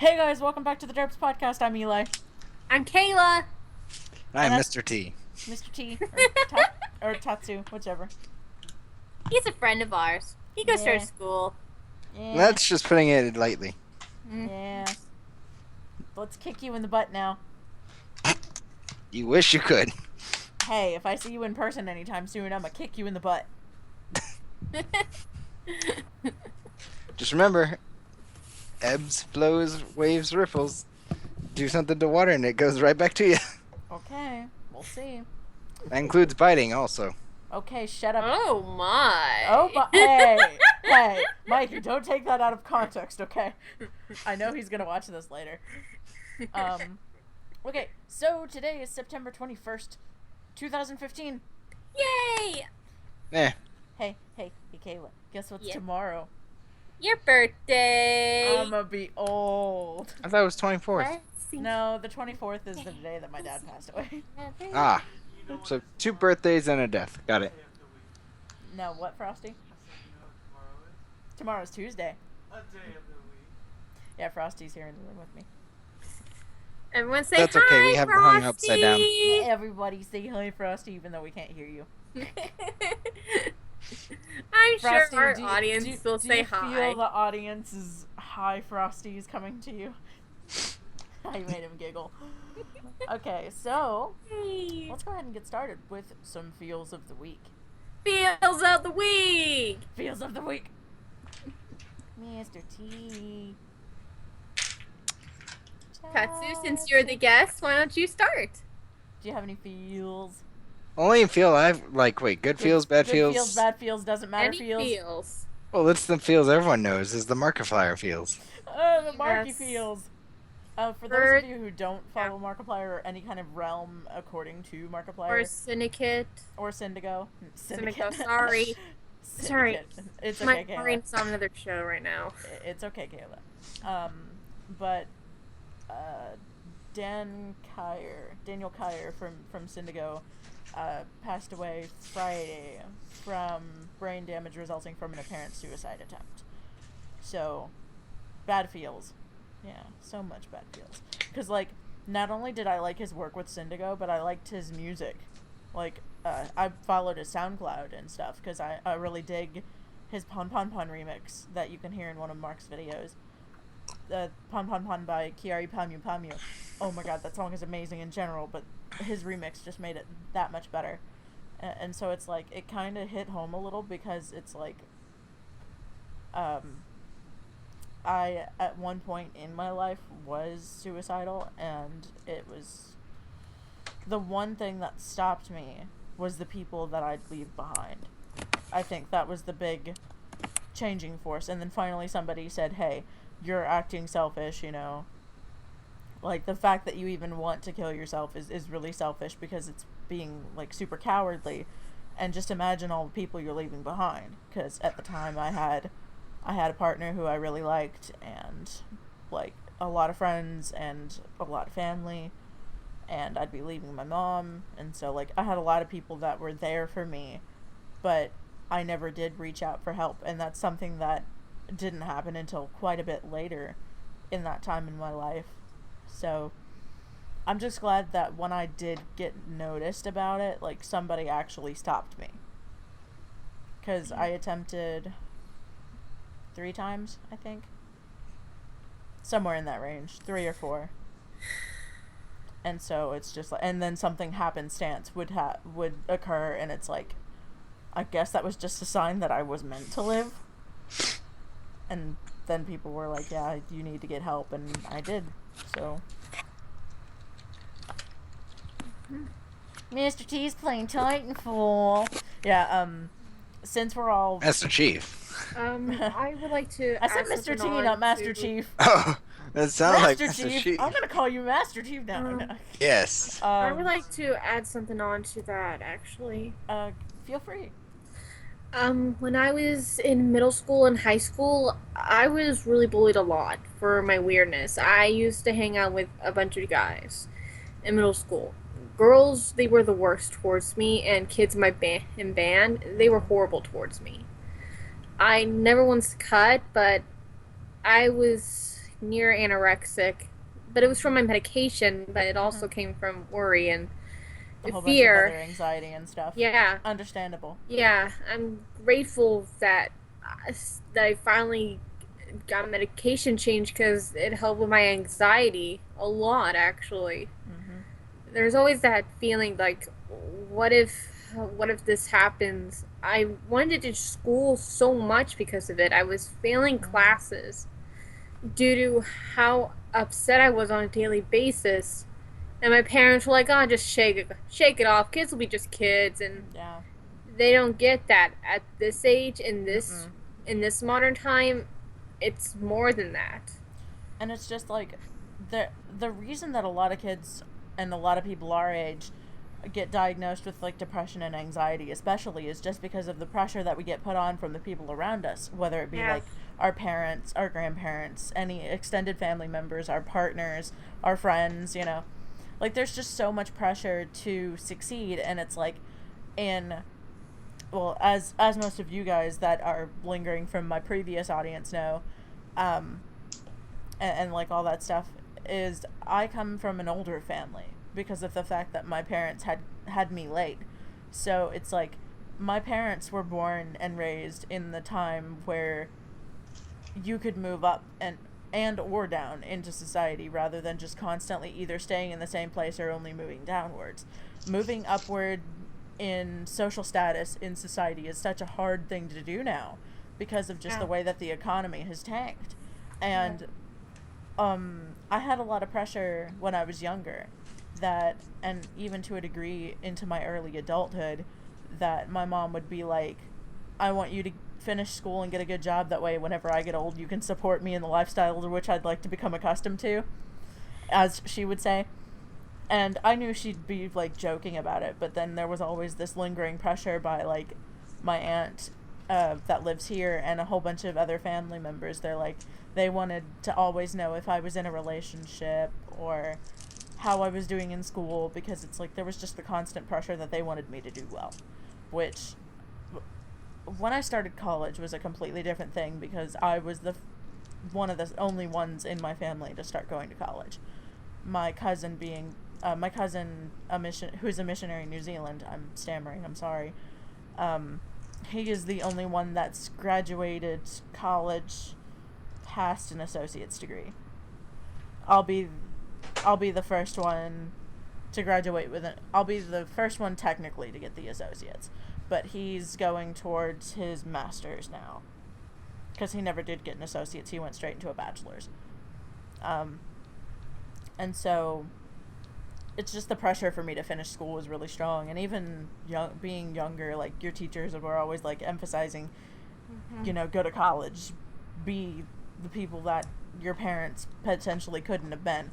Hey guys, welcome back to the Derps podcast. I'm Eli. I'm Kayla. I'm And Mr. T. Mr. T or Tatsu, whichever. He's a friend of ours. He goes to our Yeah. school. Yeah. That's just putting it lightly. Yeah. Let's kick you in the butt now. You wish you could. Hey, if I see you in person anytime soon, I'm gonna kick you in the butt. Just remember, ebbs, flows, waves, ripples. Do something to water and it goes right back to you. Okay, we'll see. That includes biting also. Okay, shut up. Oh my. Oh, but hey, Mikey, don't take that out of context, okay? I know he's gonna watch this later. Okay, so today is September 21st, 2015. Yay! Eh, Hey, Kayla, guess what's Yeah. tomorrow? Your birthday. I'm gonna be old. I thought it was 24th. Let's see. No, the 24th is the day that my dad passed away. Ah, so 2 birthdays and a death. Got it. No, what, Frosty? Tomorrow's Tuesday. Yeah, Frosty's here in the room with me. Everyone say That's hi, okay, we have the hung upside down. Frosty. Everybody say hi, Frosty, even though we can't hear you. I'm Frosty, sure our do you- audience do, will do say you hi. feel the audience's hi, Frosty is coming to you? I made him giggle. Okay, so Hey. let's go ahead and get started with some feels of the week. Feels of the week. Feels of the week. Mr. T. Tatsu, since you're the guest, why don't you start? Do you have any feels? Only feel I've, wait, good feels, bad Good feels? feels, bad feels, doesn't matter Any feels. Well, it's the feels everyone knows, is the Markiplier feels. Oh, the Marky Yes. feels. For those Bird- of you who don't follow Markiplier or any kind of realm according to Markiplier Or Syndicate. or Syndigo, Syndicate, sorry. Sorry. Syndicate. It's My okay, Kayla. brain's on another show right now. It's okay, Kayla. But Daniel Kyer from Syndigo passed away Friday from brain damage resulting from an apparent suicide attempt. So, bad feels. Yeah, so much bad feels. Because, not only did I like his work with Syndigo, but I liked his music. I followed his SoundCloud and stuff, because I really dig his Pon Pon Pon remix that you can hear in one of Mark's videos. Pon Pon Pon by Kiari Pamu Pamu. Oh my god, that song is amazing in general, but his remix just made it that much better. And so it's it kind of hit home a little, because it's I, at one point in my life, was suicidal, and it was the one thing that stopped me was the people that I'd leave behind. I think that was the big changing force. And then finally somebody said, hey, you're acting selfish, you know. The fact that you even want to kill yourself is really selfish, because it's being, super cowardly. And just imagine all the people you're leaving behind. Because at the time I had a partner who I really liked, and, a lot of friends, and a lot of family. And I'd be leaving my mom. And so, I had a lot of people that were there for me. But I never did reach out for help. And that's something that didn't happen until quite a bit later in that time in my life. So I'm just glad that when I did get noticed about it, somebody actually stopped me. Because I attempted 3 times, I think. Somewhere in that range. 3 or 4. And so it's just and then something happenstance would occur, and it's I guess that was just a sign that I was meant to live. And then people were like, yeah, you need to get help, and I did. So Mr. T's playing Titanfall. Yeah, since we're all Master Chief. I would like to. I said add Mr. T, something on not Master to- Chief. Oh, that sounds like Master Master Chief. Chief. I'm gonna call you Master Chief now. Yes. I would like to add something on to that, actually. Feel free. When I was in middle school and high school, I was really bullied a lot for my weirdness. I used to hang out with a bunch of guys in middle school. Girls, they were the worst towards me, and kids in my band, they were horrible towards me. I never once cut, but I was near anorexic, but it was from my medication, but it Mm-hmm. also came from worry and A whole bunch of fear. other anxiety and stuff. Yeah, Understandable. yeah. I'm grateful that I finally got medication changed because it helped with my anxiety a lot, actually. Mm-hmm. There's always that feeling like, what if this happens? I wanted to school so much because of it. I was failing Mm-hmm. classes due to how upset I was on a daily basis. And my parents were like, "Oh, just shake it off. Kids will be just kids." And Yeah. they don't get that at this age, Mm-mm. in this modern time. It's more than that. And it's just like the reason that a lot of kids and a lot of people our age get diagnosed with like depression and anxiety especially is just because of the pressure that we get put on from the people around us, whether it be Yeah. like our parents, our grandparents, any extended family members, our partners, our friends, you know. Like there's just so much pressure to succeed, and it's like in well, as most of you guys that are lingering from my previous audience know, um and like all that stuff, is I come from an older family because of the fact that my parents had me late. So it's like my parents were born and raised in the time where you could move up and or down into society rather than just constantly either staying in the same place or only moving downwards. Moving upward in social status in society is such a hard thing to do now because of just the Yeah. way that the economy has tanked. Yeah. And I had a lot of pressure when I was younger, that, and even to a degree into my early adulthood, that my mom would be like, I want you to finish school and get a good job. That way, whenever I get old, you can support me in the lifestyle to which I'd like to become accustomed to, as she would say. And I knew she'd be like joking about it, but then there was always this lingering pressure by like my aunt that lives here and a whole bunch of other family members. They're like, they wanted to always know if I was in a relationship or how I was doing in school, because it's like there was just the constant pressure that they wanted me to do well, which when I started college was a completely different thing because I was one of the only ones in my family to start going to college. My cousin being my cousin, who's a missionary in New Zealand. I'm stammering. I'm sorry. He is the only one that's graduated college past an associate's degree. I'll be I'll be the first one to graduate with it. I'll be the first one technically to get the associates, but he's going towards his master's now because he never did get an associate's. He went straight into a bachelor's. Um, and so it's just the pressure for me to finish school was really strong, and even being younger, like your teachers were always like emphasizing, Mm-hmm. you know, go to college, be the people that your parents potentially couldn't have been.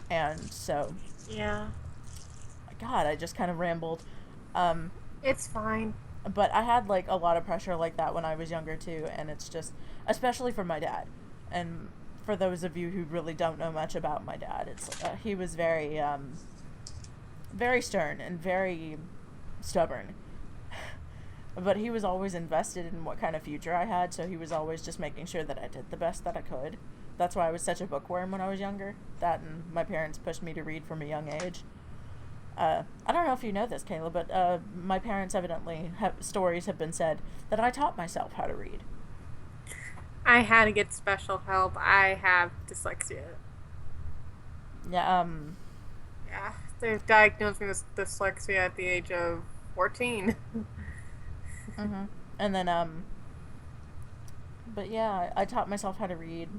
And so, Yeah. God, I just kind of rambled. Um, It's fine. but I had like a lot of pressure like that when I was younger too, and it's just, especially for my dad. And for those of you who really don't know much about my dad, it's he was very stern and very stubborn. But he was always invested in what kind of future I had, so he was always just making sure that I did the best that I could. That's why I was such a bookworm when I was younger. That and my parents pushed me to read from a young age. I don't know if you know this, Kayla, but my parents evidently stories have been said that I taught myself how to read. I had to get special help. I have dyslexia. Yeah, Yeah. They diagnosed me with dyslexia at the age of 14. mm-hmm. And then, but yeah, I taught myself how to read.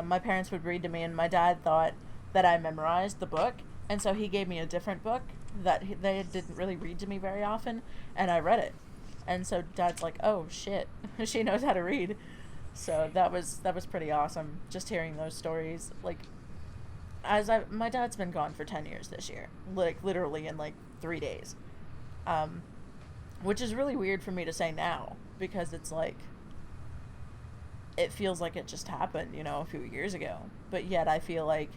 My parents would read to me, and my dad thought that I memorized the book, and so he gave me a different book that they didn't really read to me very often, and I read it. And so Dad's like, "Oh shit, she knows how to read." So that was pretty awesome. Just hearing those stories, like, my dad's been gone for 10 years this year, like literally in like 3 days, um, which is really weird for me to say now because it's like it feels like it just happened, you know, a few years ago. But yet I feel like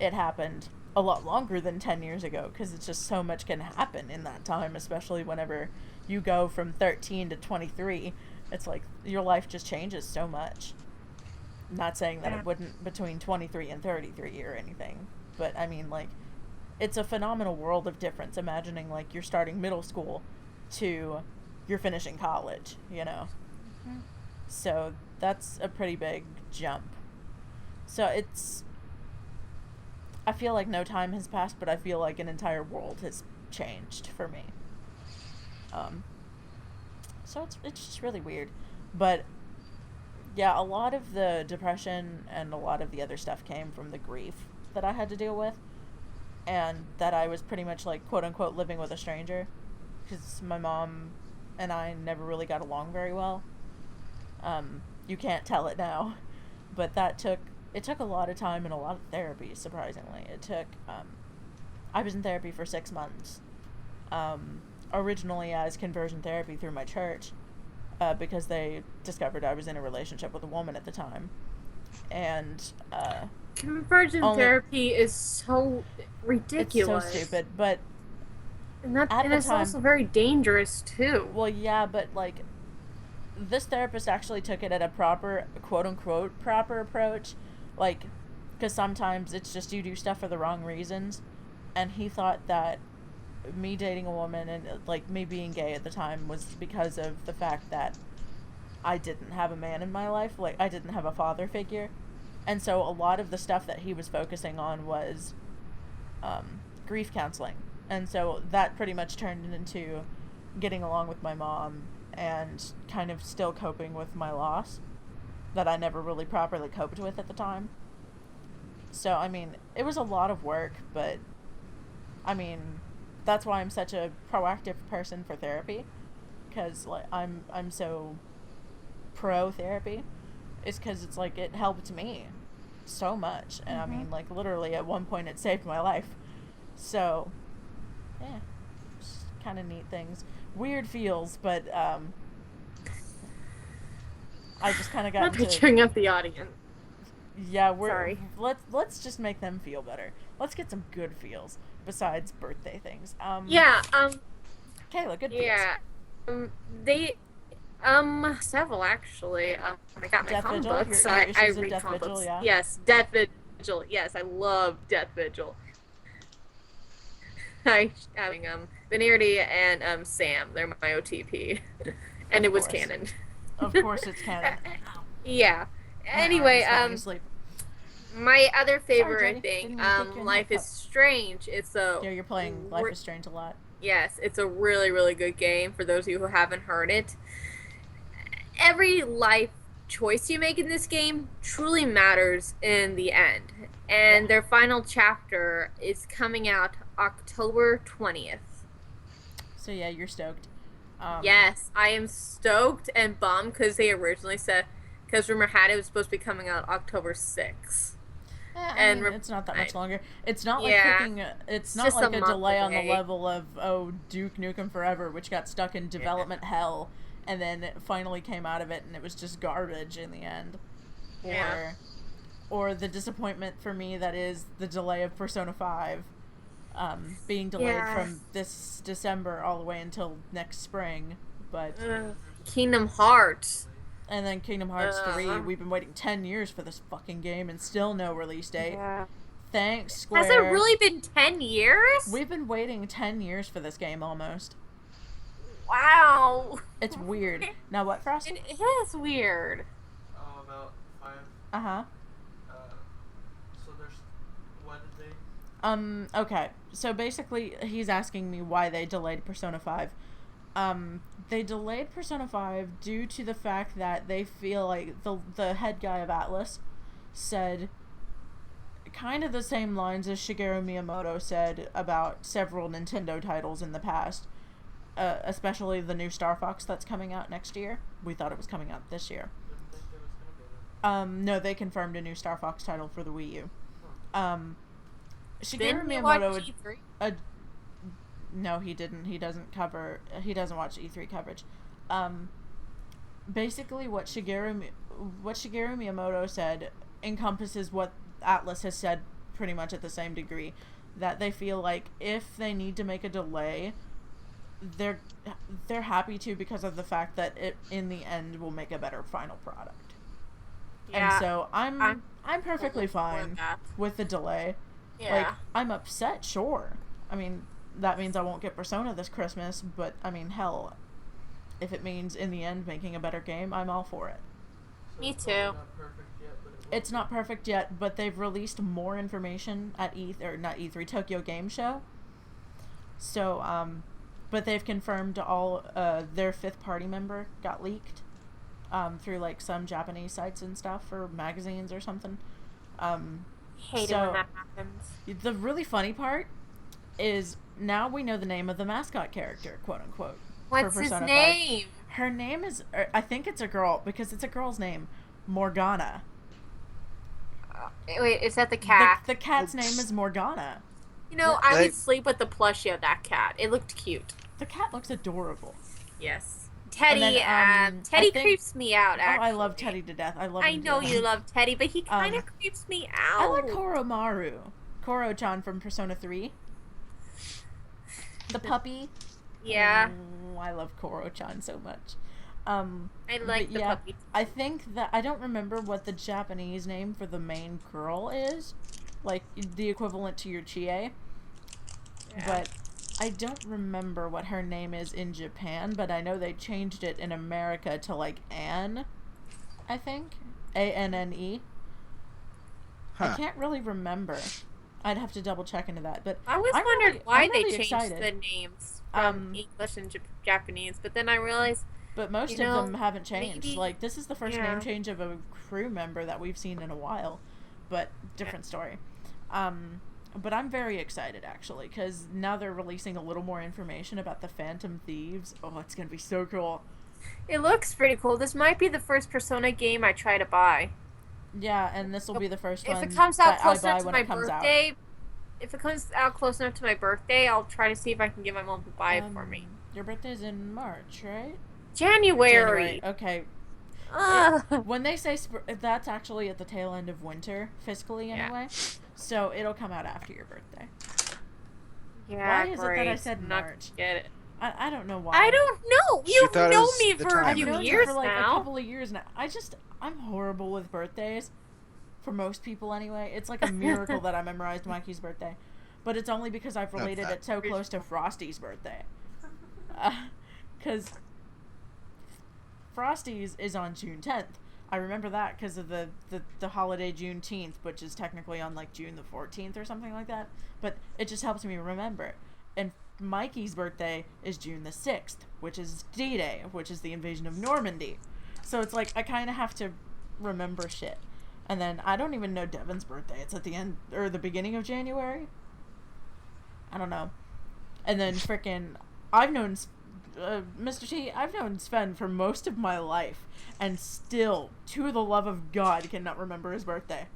it happened a lot longer than 10 years ago because it's just so much can happen in that time, especially whenever you go from 13 to 23. It's like your life just changes so much. Not saying that Yeah. it wouldn't between 23 and 33 or anything, but I mean, like, it's a phenomenal world of difference. Imagining, like, you're starting middle school to you're finishing college, you know? So that's a pretty big jump. So it's. I feel like no time has passed, but I feel like an entire world has changed for me. Um, so it's just really weird. But yeah, a lot of the depression and a lot of the other stuff came from the grief that I had to deal with, and that I was pretty much like quote unquote living with a stranger, because my mom and I never really got along very well. You can't tell it now, but it took a lot of time and a lot of therapy. Surprisingly, it took. I was in therapy for 6 months. Originally as conversion therapy through my church, because they discovered I was in a relationship with a woman at the time, and Convergent only therapy is so it's so ridiculous. stupid. But at And the it's time, also very dangerous too. well, yeah, but like this therapist actually took it at a proper, quote unquote, proper approach. Like, because sometimes it's just you do stuff for the wrong reasons. And he thought that me dating a woman and, like, me being gay at the time was because of the fact that I didn't have a man in my life. Like, I didn't have a father figure. And so a lot of the stuff that he was focusing on was grief counseling. And so that pretty much turned into getting along with my mom and kind of still coping with my loss that I never really properly coped with at the time. So, I mean, it was a lot of work, but I mean, that's why I'm such a proactive person for therapy, because like I'm so pro therapy. Is because it's like it helped me so much, and I mean, like, literally at one point it saved my life. So, yeah, just kind of neat things, weird feels, but I just kind of got I'm into. picturing up the audience. Yeah, we're Sorry. let's just make them feel better. Let's get some good feels besides birthday things. Yeah, Kayla, good feels. yeah. They several actually. I got my Death comic Vigil? books. Your I issues of read Death comic Vigil, books. yeah? Yes, Death Vigil. Yes, I love Death Vigil. I having Benarity and Sam. They're my OTP, and Of it was course. canon. Of course it's canon. Yeah. My arm Anyway, is falling asleep. my other favorite Jody. thing, Didn't mean to kick you in the Life is cup. Strange. It's a Yeah, you're playing Life is Strange a lot. yes, it's a really really good game for those of you who haven't heard it. Every life choice you make in this game truly matters in the end. And Yeah. their final chapter is coming out October 20th. So yeah, you're stoked. Yes, I am stoked and bummed because they originally said, because rumor had it was supposed to be coming out October 6th. I mean, it's not that much longer. It's not like Yeah. freaking. It's not just like a a month delay on the away. level of Duke Nukem Forever, which got stuck in development hell, and then it finally came out of it, and it was just garbage in the end. Yeah. Or the disappointment for me that is the delay of Persona 5, being delayed from this December all the way until next spring. But Kingdom Hearts. and then Kingdom Hearts 3, we've been waiting 10 years for this fucking game and still no release date. Yeah. Thanks, Square. Has it really been 10 years? We've been waiting 10 years for this game almost. Wow. It's weird. Now what, Frost? It is weird. About 5. Uh-huh. So there's. What did they. Okay. So basically, he's asking me why they delayed Persona 5. They delayed Persona 5 due to the fact that they feel like the head guy of Atlas said kind of the same lines as Shigeru Miyamoto said about several Nintendo titles in the past, especially the new Star Fox that's coming out next year. We thought it was coming out this year. Didn't think there was gonna be that. No, they confirmed a new Star Fox title for the Wii U. Shigeru Didn't you Miyamoto watch E3? No, he didn't. He doesn't watch E3 coverage. Basically what Shigeru Miyamoto said encompasses what Atlas has said pretty much at the same degree, that they feel like if they need to make a delay, they're happy to, because of the fact that it in the end will make a better final product. Yeah. And so I'm perfectly for fine that. with the delay. Yeah. Like, I'm upset, sure. I mean, that means I won't get Persona this Christmas, but I mean, hell, if it means in the end making a better game, I'm all for it. So Me it's too. probably not perfect yet, but it will It's be. not perfect yet, but they've released more information at not E3, Tokyo Game Show. So, but they've confirmed all, their fifth party member got leaked, through like some Japanese sites and stuff, or magazines or something. Hate it So- when that happens. The really funny part is now we know the name of the mascot character, quote unquote. for What's his Persona 5. name? Her name is, I think it's a girl, because it's a girl's name, Morgana. Wait, is that the cat? The cat's name is Morgana. You know, I Like- would sleep with the plushie of that cat. It looked cute. The cat looks adorable. Yes. Teddy, then, Teddy I think- creeps me out, Oh, actually. I love Teddy to death. I love him I know to you death. love Teddy, but he kind of Um, creeps me I out. like Koromaru. Koro-chan from Persona 3. The puppy. Yeah, Oh, I love Koro-chan so much. I like but the yeah, puppy. I think that I don't remember what the Japanese name for the main girl is, like the equivalent to your Chie, Yeah. but I don't remember what her name is in Japan. But I know they changed it in America to like Anne, I think, Anne. I Huh. can't really remember. I'd have to double check into that. But I always I'm wondered really- why I'm they really changed excited. the names from English and Japanese, but then I realized, But most You know, of them haven't changed. maybe- Like, this is the first yeah. name change of a crew member that we've seen in a while. But, different story. But I'm very excited, actually, because now they're releasing a little more information about the Phantom Thieves. Oh, it's going to be so cool. it looks pretty cool. This might be the first Persona game I try to buy. Yeah, and this will be the first one If it comes out that close I buy enough to when my it comes birthday, if it comes out close enough to my birthday, I'll try to see if I can get my mom to buy out. it for me. Your birthday's in March, right? January. Okay. Ugh. When they say that's actually at the tail end of winter, fiscally Yeah. anyway. So it'll come out after your birthday. Yeah, Why is it great. that I said I'm not March? gonna get it. I don't know why. I don't know. She You've thought it known was me the for a time. I've few known years you for like a now. couple of years now. I'm horrible with birthdays. For most people, anyway. It's like a miracle that I memorized Mikey's birthday. But it's only because I've related it so close to Frosty's birthday. Because Frosty's is on June 10th. I remember that because of the holiday Juneteenth, which is technically on like June the 14th or something like that. But it just helps me remember. And Mikey's birthday is June the 6th, which is D-Day, which is the invasion of Normandy. So it's like I kind of have to remember shit. And then I don't even know Devin's birthday. It's at the end or the beginning of January. I don't know. And then frickin' I've known Mr. T, I've known Sven for most of my life, and still, to the love of God, cannot remember his birthday.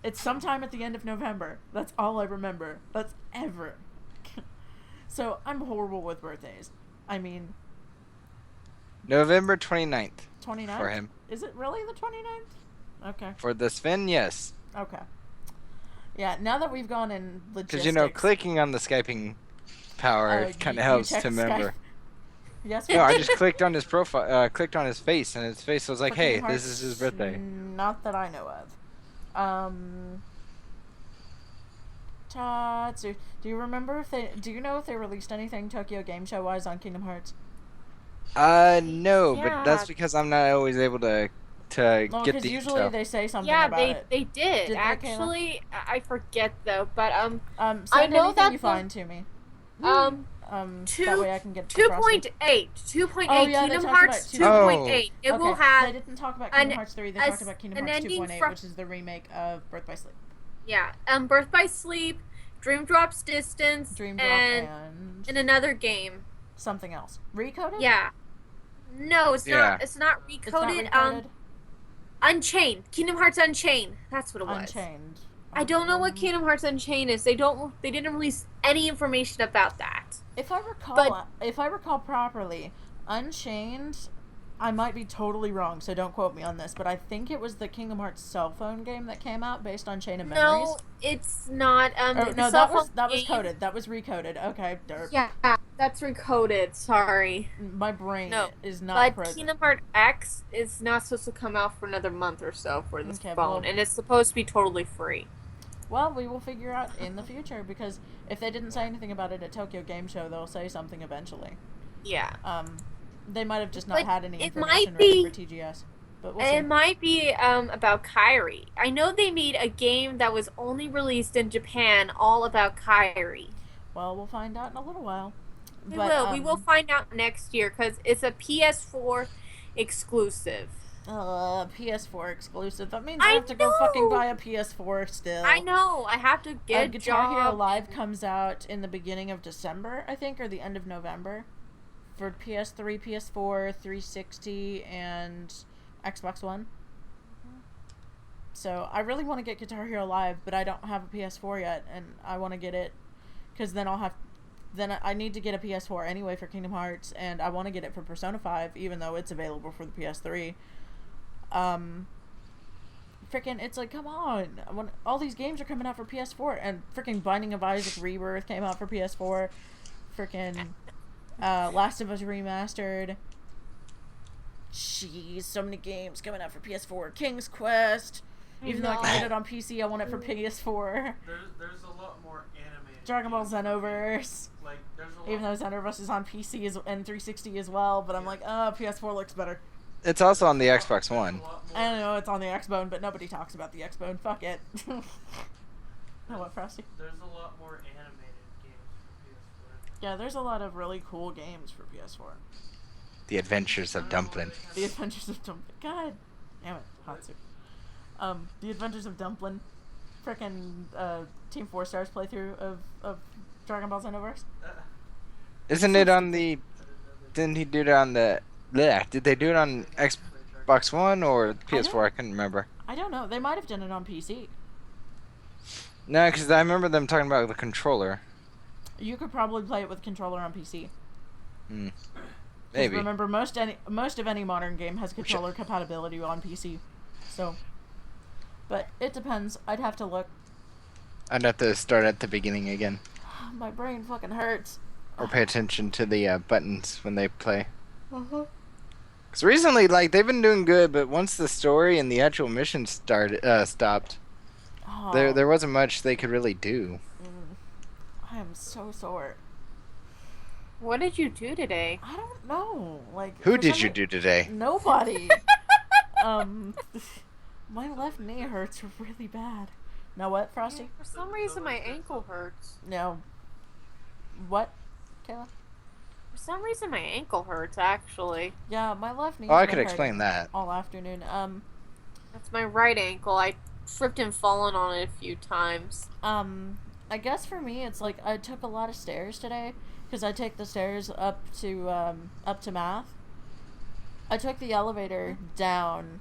It's sometime at the end of November. That's all I remember. That's ever. So, I'm horrible with birthdays. I mean, November 29th 29th? for him. Is it really the 29th? Okay. For the Sven, yes. Okay. Yeah, now that we've gone in logistics... Because, clicking on the Skyping power kind you of helps check to remember. Skype. Yes, No, I just clicked on his profile, clicked on his face, and his face was like, For hey, Kingdom this is his Hearts, birthday. Not that I know of. Tatsu, do you know if they released anything Tokyo Game Show wise on Kingdom Hearts? No, Yeah. but that's because I'm not always able to Well, get because the usually intel. they say something Yeah, about they it. they did. Did they, Kayla? Actually, I forget though, but Send I know anything that you the- find to me. That way I can get to Frosty. 2.8 Oh, yeah, they Kingdom talked Hearts about 2.8. It will Okay, have They didn't talk about Kingdom an- Hearts 3. They a- talked about Kingdom an Hearts ending 2.8, for- which is the remake of Birth by Sleep. Birth by Sleep, Dream Drop's Distance, Dream Drop and another game. something else. Recoded? Yeah. No, it's Yeah. not. It's not It's not recoded. recoded? Unchained. Kingdom Hearts Unchained. That's what it was. Unchained. I don't know what Kingdom Hearts Unchained is. They didn't release any information about that. If I recall, But- if I recall properly, Unchained I might be totally wrong, so don't quote me on this, but I think it was the Kingdom Hearts cell phone game that came out based on Chain of Memories. No, it's not. Or The no, cell that phone was game. coded. That was recoded. Okay, derp. Yeah, that's recoded. Sorry. My brain No, is not but present. Kingdom Hearts X is not supposed to come out for another month or so for this Okay, phone, well- and it's supposed to be totally free. Well, we will figure out in the future because if they didn't say anything about it at Tokyo Game Show, they'll say something eventually. Yeah. They might have just not But had any it information might ready be- for TGS, but we'll see. It might be about Kyrie. I know they made a game that was only released in Japan all about Kyrie. Well, we'll find out in a little while. We But, will. We will find out next year because it's a PS4 exclusive. PS4 exclusive. That means I I have to go fucking know. buy a PS4 still. I know. I have to get a Guitar Hero job. Live comes out in the beginning of December, I think, or the end of November. For PS3, PS4, 360, and Xbox One. So I really want to get Guitar Hero Live, but I don't have a PS4 yet, and I want to get it because then I need to get a PS4 anyway for Kingdom Hearts, and I want to get it for Persona 5, even though it's available for the PS3. Freaking, it's like, come on! All these games are coming out for PS4, and freaking Binding of Isaac Rebirth came out for PS4. Freaking Last of Us Remastered. Jeez, so many games coming out for PS4. King's Quest. Even though I can get it on PC, I want it for PS4. There's a lot more animated. Dragon Ball games. Xenoverse. Like there's a lot. Even though Xenoverse is on PC and 360 as well, but I'm like, PS4 looks better. It's also on the Xbox there's One. a lot more- I know it's on the Xbone, but nobody talks about the Xbone. Fuck it. Oh, what, Frosty? There's a lot more animated games for PS4. Yeah, there's a lot of really cool games for PS4. The Adventures of Dumpling. The Adventures of Dumpling. God damn it, Tatsu. The Adventures of Dumpling. Frickin' Team 4 Stars playthrough of Dragon Ball Xenoverse. Isn't it on the? Didn't he do it on the? Yeah. Did they do it on Xbox One or PS4? I couldn't remember. I don't know. They might have done it on PC. No, because I remember them talking about the controller. You could probably play it with controller on PC. 'Cause Maybe. remember, most of any modern game has controller compatibility on PC. So, but it depends. I'd have to look. I'd have to start at the beginning again, My brain fucking hurts. or pay attention to the buttons when they play. Uh-huh. Because recently, like, they've been doing good, but once the story and the actual mission stopped, Oh, there wasn't much they could really do. I am so sore. What did you do today? I don't know. Like, Who for did some you rea- do today? Nobody. My left knee hurts really bad. Now what, Frosty? For some reason, my ankle hurts. No. What, Kayla? For some reason, my ankle hurts. Actually, Yeah, my left knee. Oh, I could explain that. All afternoon. that's my right ankle. I tripped and fallen on it a few times. I guess for me, it's like I took a lot of stairs today because I take the stairs up to math. I took the elevator down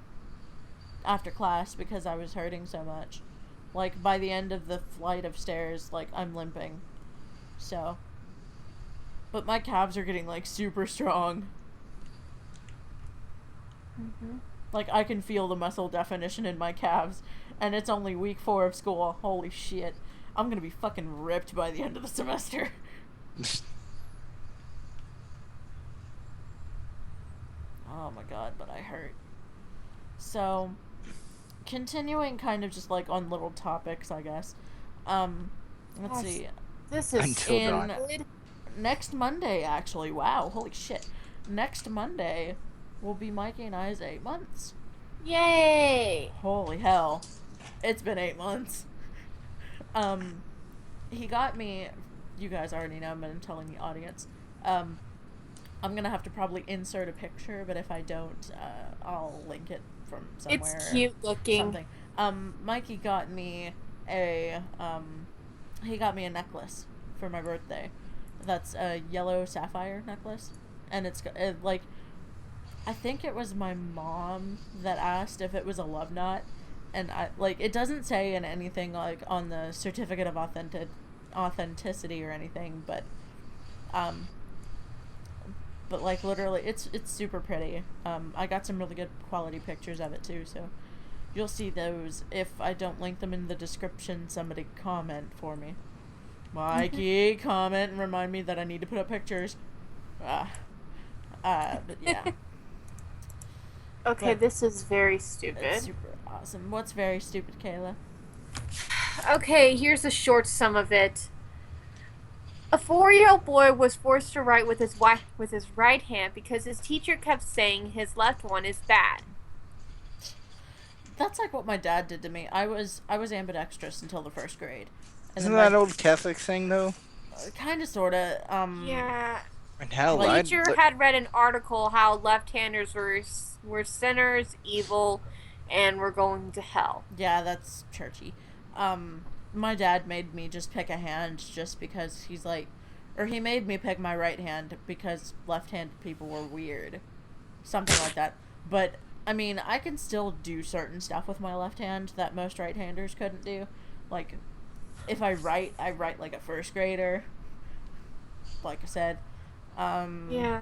after class because I was hurting so much. Like by the end of the flight of stairs, like I'm limping. So, but my calves are getting like super strong. Like I can feel the muscle definition in my calves, and it's only week 4 of school. Holy shit. I'm gonna be fucking ripped by the end of the semester. Oh my god, but I hurt. So, continuing kind of just like on little topics, I guess. Let's Yes. see. This is Until dawn. good. Next Monday, actually. Wow, holy shit. Next Monday will be Mikey and I's 8 months. Yay! Holy hell. It's been 8 months. He got me, you guys already know, but I'm telling the audience. I'm gonna have to probably insert a picture, but if I don't, I'll link it from somewhere. It's cute looking. Something. Mikey got me a necklace for my birthday. That's a yellow sapphire necklace, and it's like, I think it was my mom that asked if it was a love knot, and it doesn't say in anything like on the certificate of authenticity or anything, but But like literally, it's super pretty. I got some really good quality pictures of it too, so you'll see those. If I don't link them in the description, somebody comment for me. Mikey, comment and remind me that I need to put up pictures. But yeah. Okay, But this is very it's stupid. super awesome. What's very stupid, Kayla? Okay, here's a short sum of it. A 4-year-old boy was forced to write with his right hand because his teacher kept saying his left one is bad. That's like what my dad did to me. I was ambidextrous until the first grade, and Isn't then that my old Catholic thing though? kind of sorta Yeah. And hell, Like, I'd Teacher had read an article how left-handers were sinners, evil, and were going to hell. yeah, that's churchy. My dad made me just pick a hand just because he's like, or he made me pick my right hand because left-handed people were weird, something like that. But I mean, I can still do certain stuff with my left hand that most right-handers couldn't do. Like, if I write like a first grader. Like I said. Yeah.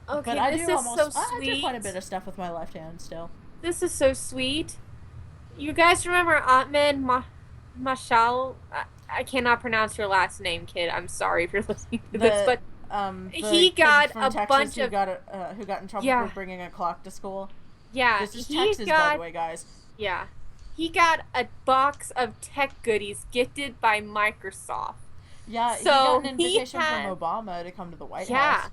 Okay, But I this do is almost. so I sweet. do quite a bit of stuff with my left hand still. This is so sweet. You guys remember Ahmed Mashal? I cannot pronounce your last name, kid. I'm sorry if you're listening to this, but the he kid got from a Texas bunch who of who got in trouble Yeah. for bringing a clock to school. yeah. This is he Texas, by got the way, guys. yeah. He got a box of tech goodies gifted by Microsoft. Yeah, he So got an he invitation had- from Obama to come to the White Yeah. House.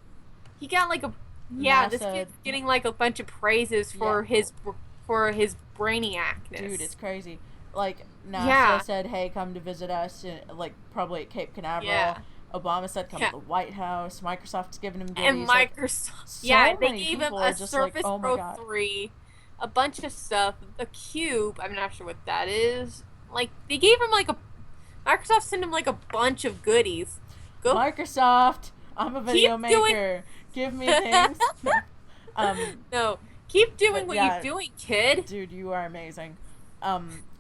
He got like a this NASA. kid's getting like a bunch of praises for Yeah. his brainiacness. Dude, it's crazy. Like, NASA Yeah. said, hey, come to visit us, like, probably at Cape Canaveral. Yeah. Obama said, come Yeah. to the White House. Microsoft's giving him goodies. And like, Microsoft, so they many gave him people a are just like, Surface oh my Pro God. 3, a bunch of stuff, a cube. I'm not sure what that is. Like they gave him like Microsoft sent him like a bunch of goodies. Go Microsoft, I'm a video Keep doing- maker. Give me things. no, keep doing But what yeah. you're doing, kid. Dude, you are amazing.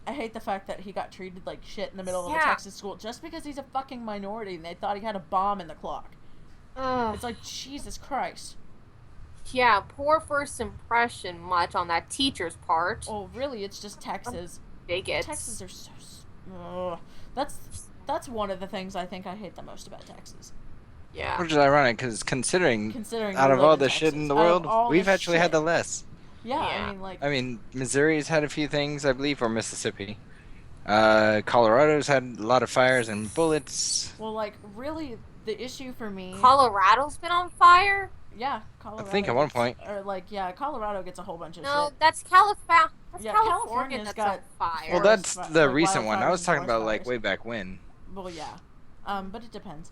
I hate the fact that he got treated like shit in the middle of a Yeah. Texas school just because he's a fucking minority and they thought he had a bomb in the clock. Ugh. It's like, Jesus Christ. Yeah, poor first impression much on that teacher's part. Oh, really, it's just Texas. Bigots. Texas are so... Ugh. That's one of the things I think I hate the most about Texas. Yeah. Which is ironic because considering we out of live all in the shit Texas, in the out of world, all we've the actually had shit- the less. Yeah, Yeah. I mean, like... I mean, Missouri's had a few things, I believe, or Mississippi. Colorado's had a lot of fires and bullets. Well, like, really, the issue for me... Colorado's been on fire? Yeah, Colorado. I think at one gets- point. Or, like, yeah, Colorado gets a whole bunch of No, shit. that's California. That's Yeah, California California's that's got- on fire. Well, Forest that's fi- the like recent one. I wildfires was and talking about forest like fires. way back when. Well, yeah. But it depends.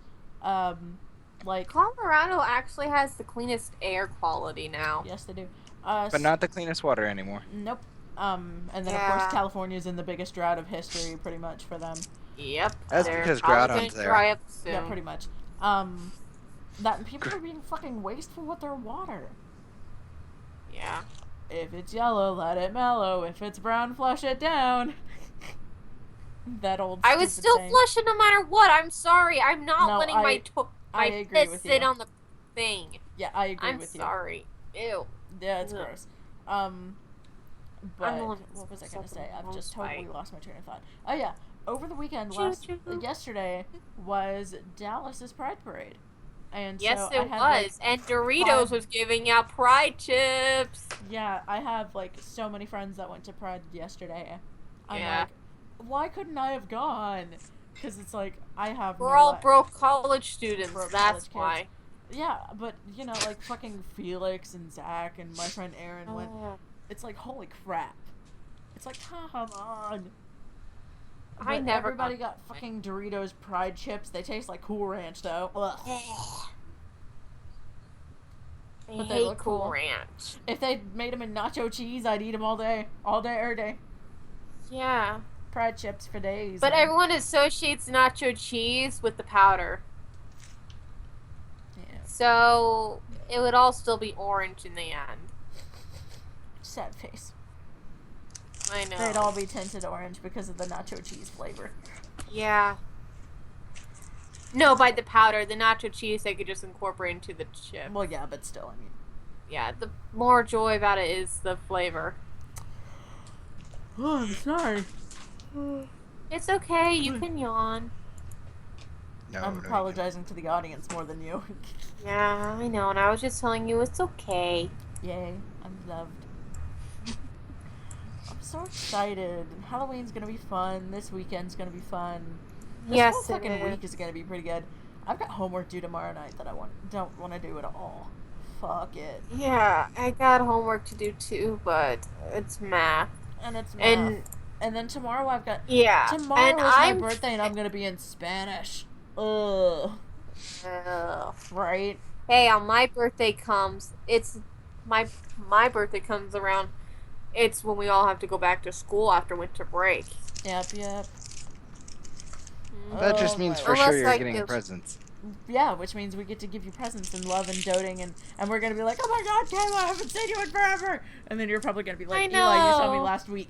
Like, Colorado actually has the cleanest air quality now. yes, they do. But not the cleanest water anymore. Nope. And then, of Yeah. course, California's in the biggest drought of history, pretty much, for them. Yep. That's they're because probably Groudon's gonna there. dry up soon. Yeah, pretty much. That and people are being fucking wasteful with their water. Yeah. If it's yellow, let it mellow. If it's brown, flush it down. That old. I was stupid still saying. flushing no matter what. I'm sorry. I'm not No, letting I my agree piss with sit you. on the thing. Yeah, I agree I'm with you. sorry. Ew. Yeah, it's Ugh. gross. But the one what was I that's gonna say? the I've most just totally fight. lost my train of thought. Oh yeah, over the weekend, Choo-choo. yesterday was Dallas's Pride Parade, and Yes, so it I had, like, was. And Doritos was giving out Pride chips. yeah, I have like so many friends that went to Pride yesterday. I'm Yeah. like, why couldn't I have gone? Because it's like I have. We're no all li- broke college students. Broke That's college kids. why. Yeah, but you know, like fucking Felix and Zach and my friend Aaron went. Oh, It's like, holy crap. It's like, come on. I But never everybody got fucking Doritos Pride chips. They taste like Cool Ranch, though. Ugh. I But they hate look Cool cool. Ranch. If they made them in nacho cheese, I'd eat them all day. All day, every day. Yeah. Pride chips for days. But man. everyone associates nacho cheese with the powder. Yeah. So it would all still be orange in the end. Sad face. I know. They'd all be tinted orange because of the nacho cheese flavor. Yeah. No, by the powder. The nacho cheese they could just incorporate into the chip. Well, yeah, but still, I mean. Yeah, the more joy about it is the flavor. Oh, I'm sorry. It's okay, you can yawn. No, I'm no, you apologizing to the audience more than you. Yeah, I know, and I was just telling you it's okay. Yay, I'm loved. I'm so excited. Halloween's gonna be fun. This weekend's gonna be fun. This Yes, whole it fucking is. week is gonna be pretty good. I've got homework due tomorrow night that I don't want to do at all. Fuck it. Yeah, I got homework to do too, but it's math. And it's math. And then tomorrow I've got... Yeah, Tomorrow and is my I'm birthday and I'm gonna be in Spanish. Ugh. Ugh. Right? Hey, on my birthday comes, it's my birthday comes around. It's when we all have to go back to school after winter break. Yep. That just Oh, means my- for sure Unless you're I getting give- presents. Yeah, which means we get to give you presents and love and doting, and we're gonna be like, oh my god, Kayla, I haven't seen you in forever! And then you're probably gonna be like, I Eli, you saw me know. last week.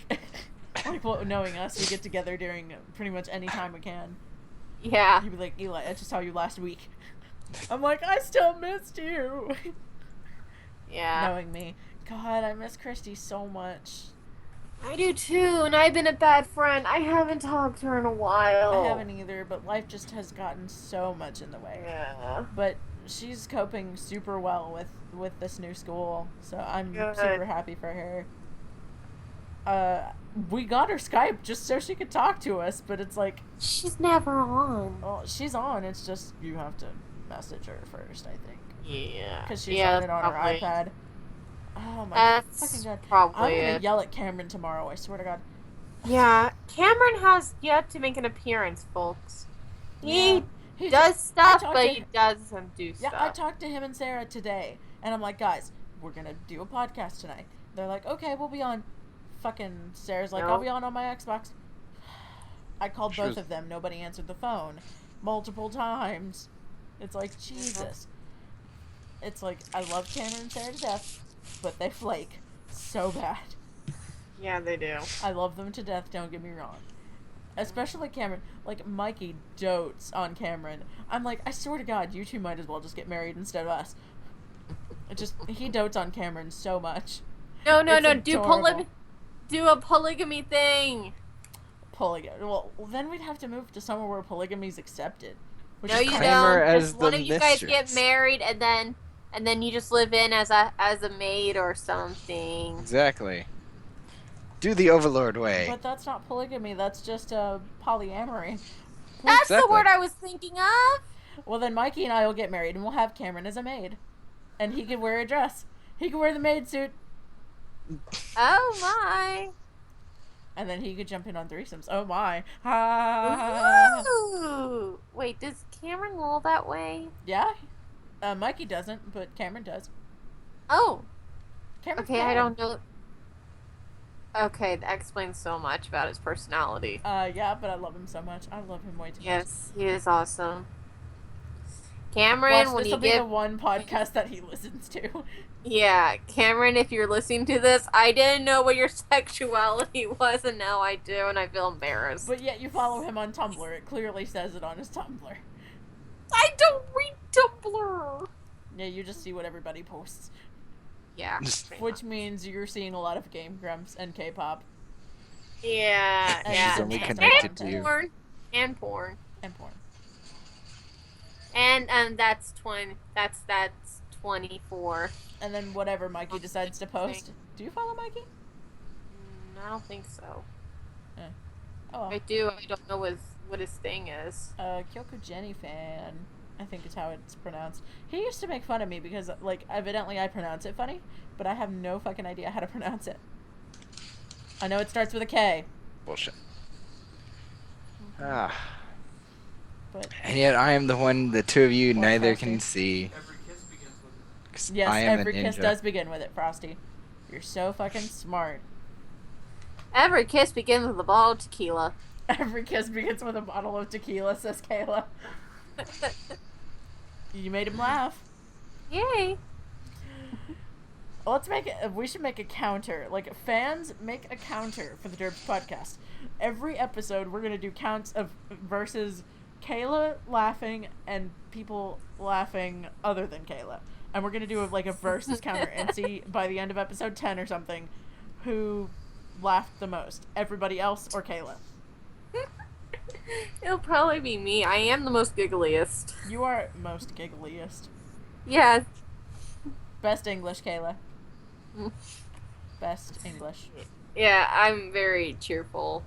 Like, well, knowing us, we get together during pretty much any time we can. Yeah. You'd be like, Eli, I just saw you last week. I'm like, I still missed you. Yeah. Knowing me. God, I miss Christy so much. I do too, and I've been a bad friend. I haven't talked to her in a while. I haven't either, but life just has gotten so much in the way. Yeah. But she's coping super well with this new school, so I'm Good. super happy for her. We got her Skype just so she could talk to us, but it's like, She's never on. well, she's on. It's just you have to message her first, I think, Yeah. because she's yeah, on it on probably. her iPad. Oh my That's fucking god! probably I'm gonna it. yell at Cameron tomorrow. I swear to God. Yeah, Cameron has yet to make an appearance, folks. He He's- does stuff, talked but to- he doesn't do Yeah, stuff. I talked to him and Sarah today, and I'm like, guys, we're gonna do a podcast tonight. They're like, okay, we'll be on. Fucking Sarah's like, I'll Nope. be on my Xbox. I called both Sure. of them. Nobody answered the phone multiple times. It's like, Jesus. It's like, I love Cameron and Sarah to death, but they flake so bad. Yeah, they do. I love them to death, don't get me wrong. Especially Cameron. Like, Mikey dotes on Cameron. I'm like, I swear to God, you two might as well just get married instead of us. He dotes on Cameron so much. No, It's do adorable. do a polygamy thing. Polygamy. Well, then we'd have to move to somewhere where polygamy's accepted. Which No, is you Claim crazy. her don't. as Just one the of you guys get mistress. married, and then you just live in as a maid or something. Exactly. Do the Overlord way. But that's not polygamy. That's just polyamory. That's the Exactly. word I was thinking of. Well, then Mikey and I will get married, and we'll have Cameron as a maid, and he could wear a dress. He could wear the maid suit, Oh my. and then he could jump in on threesomes. Oh my! Ha! Ooh. Wait, does Cameron roll that way? Yeah. Mikey doesn't, but Cameron does. Oh. Cameron's Okay, I bad. don't know. Okay, that explains so much about his personality. Yeah, but I love him so much. I love him way too much. Yes, he is awesome. Cameron, Watch, when this you will be the get one podcast that he listens to. yeah, Cameron, if you're listening to this, I didn't know what your sexuality was, and now I do, and I feel embarrassed. But yet you follow him on Tumblr. It clearly says it on his Tumblr. I don't read Tumblr. Yeah, you just see what everybody posts. Yeah, Which means you're seeing a lot of Game Grumps and K-pop yeah, And yeah, some only stuff connected like to that. you. porn, and porn, and porn. and that's 24. And then whatever Mikey decides to post. Do you follow Mikey? I don't think so. Oh, I do. I don't know what his thing is. Kyoko Jenny fan. I think is how it's pronounced. He used to make fun of me because, like, evidently I pronounce it funny, but I have no fucking idea how to pronounce it. I know it starts with a K, Bullshit. Ah. but And yet I am the one the two of you Or neither Frosty. can see. Every kiss begins with 'Cause yes, I am every a kiss ninja. does begin with it, Frosty. You're so fucking smart. Every kiss begins with a bottle of tequila. Every kiss begins with a bottle of tequila, says Kayla. You made him laugh. Yay! Let's make it. We should make a counter. Like, fans, make a counter for the Derps podcast. Every episode, we're gonna do counts of versus Kayla laughing and people laughing other than Kayla. And we're going to do like a versus counter and see by the end of episode 10 or something who laughed the most. Everybody else or Kayla? It'll probably be me. I am the most giggliest. You are most giggliest. Yeah. Best English, Kayla. Best English. Yeah, I'm very cheerful.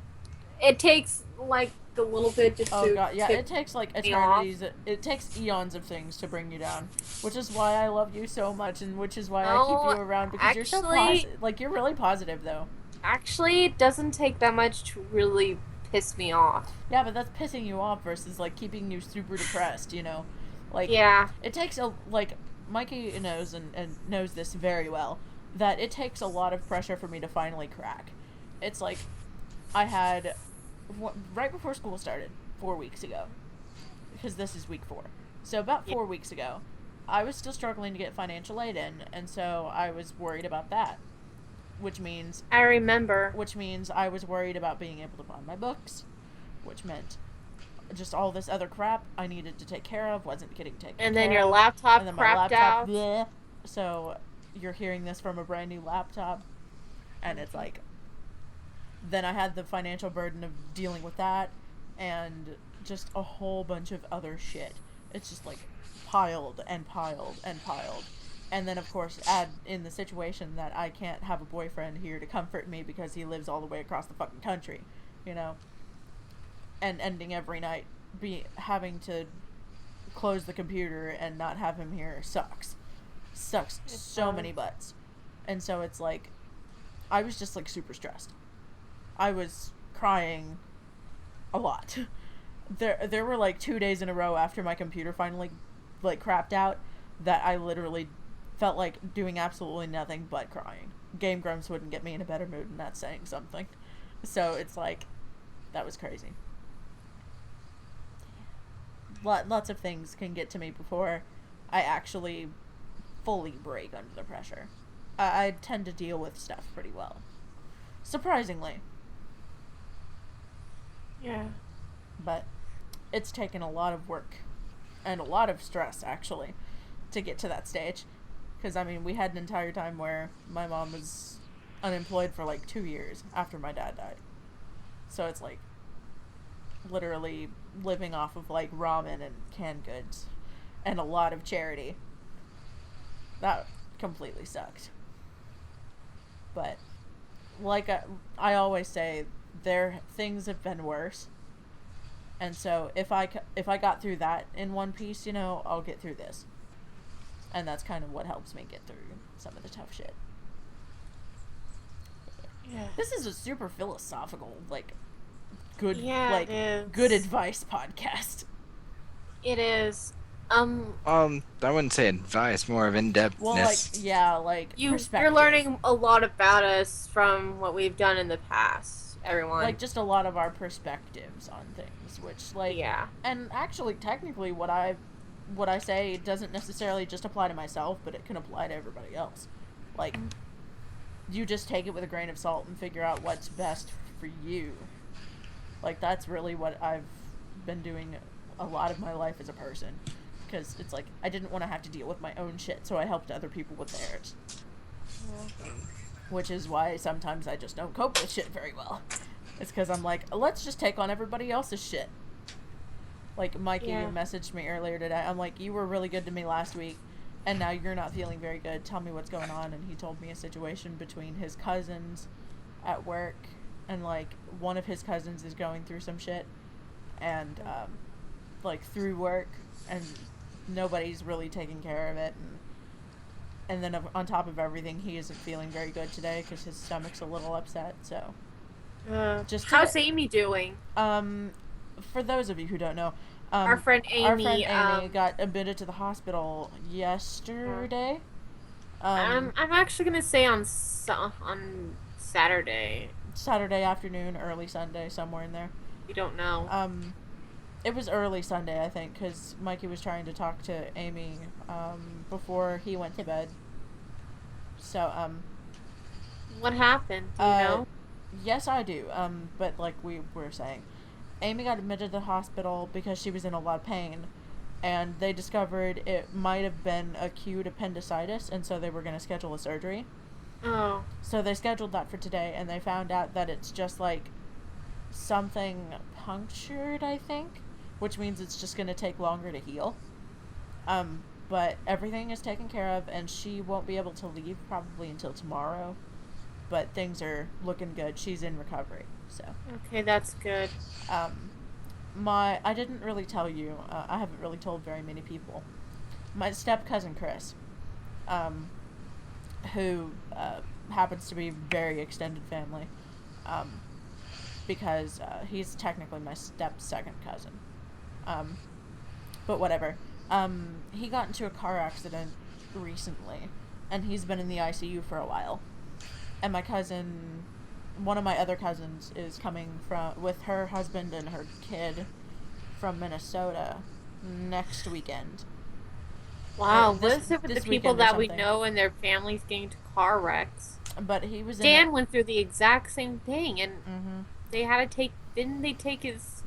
It takes like a little bit just to. Oh god, yeah, tip it takes like me off. eternities. It takes eons of things to bring you down, which is why I love you so much, and which is why I No, keep you around because you're so actually- positive. Like you're really positive though. Actually, it doesn't take that much to really piss me off. Yeah, but that's pissing you off versus like keeping you super depressed. You know, like Yeah. it takes a like Mikey knows and knows this very well that it takes a lot of pressure for me to finally crack. It's like I had right before school started 4 weeks ago, because this is week 4. So about 4 weeks ago, I was still struggling to get financial aid in, and so I was worried about that, which means I remember. I was worried about being able to buy my books, which meant just all this other crap I needed to take care of wasn't getting taken care And of. then your laptop And then my crapped laptop, out. bleh. So you're hearing this from a brand new laptop, and it's like, then I had the financial burden of dealing with that, and just a whole bunch of other shit. It's just like piled and piled and piled. And then of course add in the situation that I can't have a boyfriend here to comfort me because he lives all the way across the fucking country, you know? And ending every night having to close the computer and not have him here sucks so many butts. And so it's like I was just like super stressed. I was crying a lot. There were like 2 days in a row after my computer finally like crapped out that I literally felt like doing absolutely nothing but crying. Game Grumps wouldn't get me in a better mood, and that's saying something. So it's like that was crazy. Lots of things can get to me before I actually fully break under the pressure. I tend to deal with stuff pretty well. Surprisingly. Yeah. But it's taken a lot of work and a lot of stress, actually, to get to that stage. Because, I mean, we had an entire time where my mom was unemployed for like 2 years after my dad died. So it's like literally living off of like ramen and canned goods and a lot of charity. That completely sucked. But like I always say, things have been worse. And so if I got through that in one piece, you know, I'll get through this. And that's kind of what helps me get through some of the tough shit. Yeah. This is a super philosophical, like, good, Yeah, like, it is. good advice podcast. It is. I wouldn't say advice, more of in-depthness. Well, like, yeah, like, You're perspective. learning a lot about us from what we've done in the past, everyone. Like, just a lot of our perspectives on things, which, like, yeah. and actually, technically, what I say doesn't necessarily just apply to myself, but it can apply to everybody else. Like, you just take it with a grain of salt and figure out what's best for you. Like, that's really what I've been doing a lot of my life as a person. Because it's like, I didn't want to have to deal with my own shit, so I helped other people with theirs. Yeah. Which is why sometimes I just don't cope with shit very well. It's because I'm like, let's just take on everybody else's shit. Like, Mikey messaged me earlier today. I'm like, you were really good to me last week, and now you're not feeling very good. Tell me what's going on. And he told me a situation between his cousins at work, and, like, one of his cousins is going through some shit, and, like, through work, and nobody's really taking care of it, and then on top of everything, he isn't feeling very good today because his stomach's a little upset. So, how's Amy doing? For those of you who don't know, Our friend Amy got admitted to the hospital yesterday. I'm actually gonna say on Saturday. Saturday afternoon, early Sunday, somewhere in there. You don't know. It was early Sunday, I think, because Mikey was trying to talk to Amy before he went to bed. So, what happened? Do you know? Yes, I do. But like we were saying, Amy got admitted to the hospital because she was in a lot of pain, and they discovered it might have been acute appendicitis, and so they were going to schedule a surgery. Oh. So they scheduled that for today, and they found out that it's just like something punctured, I think, which means it's just going to take longer to heal. But everything is taken care of, and she won't be able to leave probably until tomorrow. But things are looking good. She's in recovery, so. Okay, that's good. I didn't really tell you. I haven't really told very many people. My step cousin Chris, who happens to be very extended family, because he's technically my step second cousin. But whatever. He got into a car accident recently, and he's been in the ICU for a while. And my cousin, one of my other cousins, is coming with her husband and her kid from Minnesota next weekend. Wow, what is it with the people that we something. know and their families getting into car wrecks? But he was Dan went through the exact same thing, and Mm-hmm. they had to didn't they take his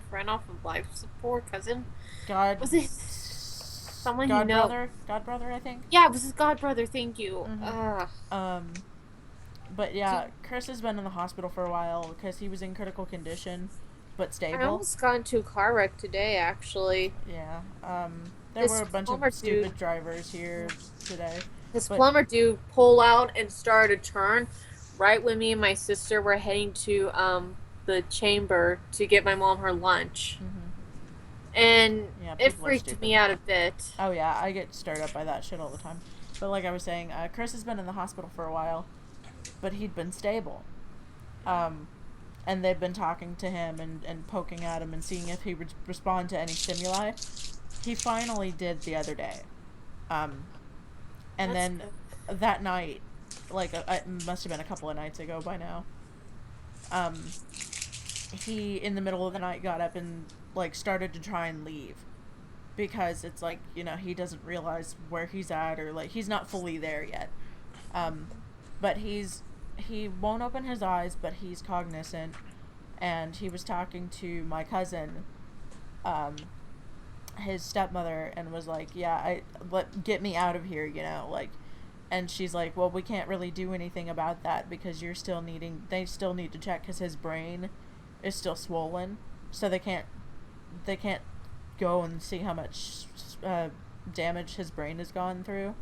friend off of life support, cousin? Was it someone you know? Godbrother, I think. Yeah, it was his godbrother, thank you. Mm-hmm. But yeah, Chris has been in the hospital for a while because he was in critical condition, but stable. I almost got into a car wreck today, actually. Yeah. There were a bunch of stupid drivers here today. This plumber dude pulled out and started to turn right when me and my sister were heading to the chamber to get my mom her lunch. Mm-hmm. And yeah, it freaked me out a bit. Oh yeah, I get stirred up by that shit all the time. But like I was saying, Chris has been in the hospital for a while, but he'd been stable. And they've been talking to him and poking at him and seeing if he would respond to any stimuli. He finally did the other day. And That's then good. that night, like it must have been a couple of nights ago by now, he in the middle of the night got up and like started to try and leave because it's like, you know, he doesn't realize where he's at, or like he's not fully there yet. But he won't open his eyes, but he's cognizant, and he was talking to my cousin, his stepmother, and was like, yeah, get me out of here, you know, like, and she's like, well, we can't really do anything about that because they still need to check because his brain is still swollen, so they can't go and see how much damage his brain has gone through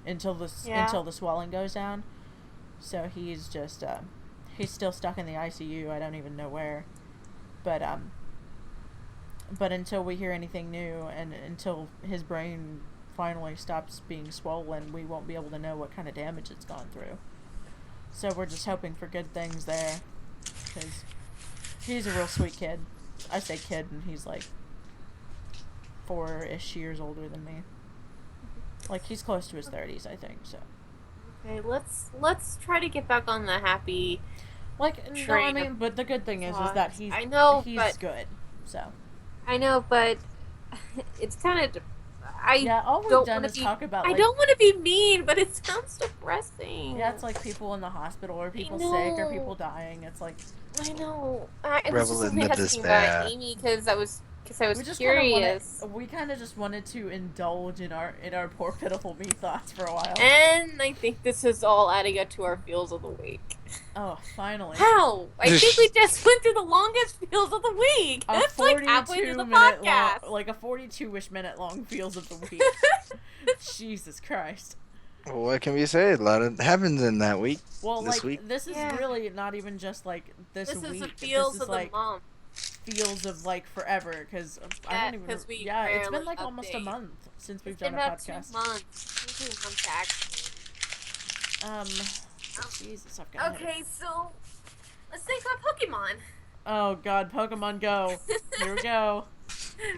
until the swelling goes down. So he's just he's still stuck in the ICU. I don't even know where, but until we hear anything new and until his brain finally stops being swollen, we won't be able to know what kind of damage it's gone through. So we're just hoping for good things there, because he's a real sweet kid. I say kid, and he's like 4-ish years older than me. Like, he's close to his 30s, I think, so. Okay, let's try to get back on the happy train. No, I mean, but the good thing is that he's good, so. I know, but it's kind of... all we've done is talk about, I don't want to be mean, but it sounds depressing. Yeah, it's like people in the hospital, or people sick, or people dying. It's like... I know. It was just something I had to think about Amy, because I was curious. We kind of just wanted to indulge in our poor pitiful me thoughts for a while. And I think this is all adding up to our feels of the week. Oh, finally. How? I think we just went through the longest feels of the week. That's like halfway through the podcast. Like a 42-ish minute long feels of the week. Jesus Christ. Well, what can we say? A lot happens in that week. Well, this week. This is really not even just like this week. This is the feels of the month. Feels of like forever, because I don't even. It's been like almost a month since we've done a podcast. 2 months. 2 months actually. Jesus, I've got. Okay, so let's think about Pokemon. Oh God, Pokemon Go! Here we go.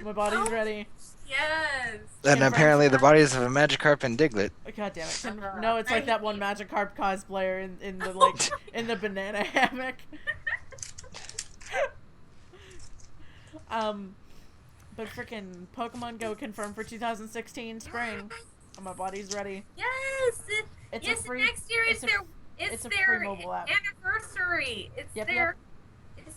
My body's ready. Yes. And apparently the bodies of a Magikarp and Diglett. God damn it! No, it's like that one Magikarp cosplayer in the in the banana hammock. But frickin' Pokemon Go confirmed for 2016 spring. My body's ready. Yes. Next year it's their free mobile app. anniversary. It's their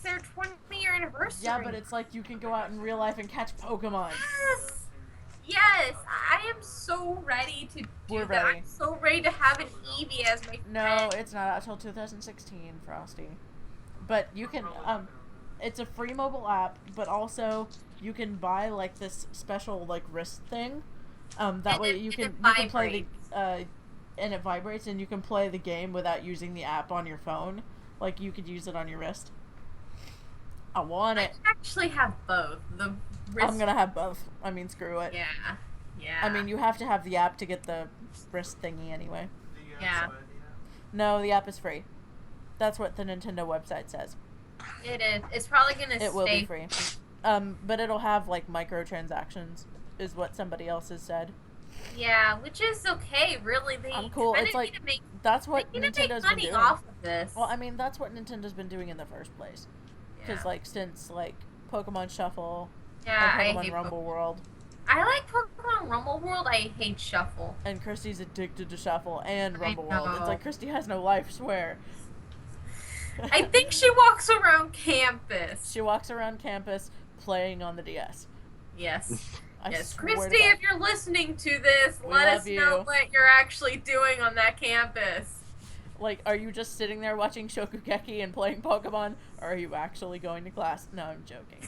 20-year anniversary. Yeah, but it's like you can go out in real life and catch Pokemon. Yes! Yes! I am so ready to do We're that. ready. I'm so ready to have an Eevee as my No, friend. it's not out till 2016, Frosty. But you can, it's a free mobile app, but also you can buy, like, this special, like, wrist thing. That And way it- you and can it play the, and it vibrates, and you can play the game without using the app on your phone. Like, you could use it on your wrist. I want I it. actually have both. The wrist. I'm gonna have both. I mean, screw it. Yeah. Yeah. I mean, you have to have the app to get the wrist thingy anyway. Yeah. No, the app is free. That's what the Nintendo website says. It is. It's probably gonna It will stay be free. But it'll have, like, microtransactions, is what somebody else has said. Yeah, which is okay, really. They I'm cool. kinda It's like, need to make, that's what they need to make Nintendo's been money doing. off of this. Well, I mean, that's what Nintendo's been doing in the first place. Because, Yeah. like, since, like, Pokemon Shuffle Yeah, I and Pokemon hate Rumble World, I like Pokemon Rumble World. I hate Shuffle. and Christy's addicted to Shuffle and I Rumble World. It's know. like, Christy has no life, swear. I think she walks around campus. She walks around campus playing on the DS. Yes. I Yes. swear to Christy, God. if you're listening to this, We let love us know you. what you're actually doing on that campus. Like, are you just sitting there watching Shokugeki and playing Pokemon, or are you actually going to class? No, I'm joking.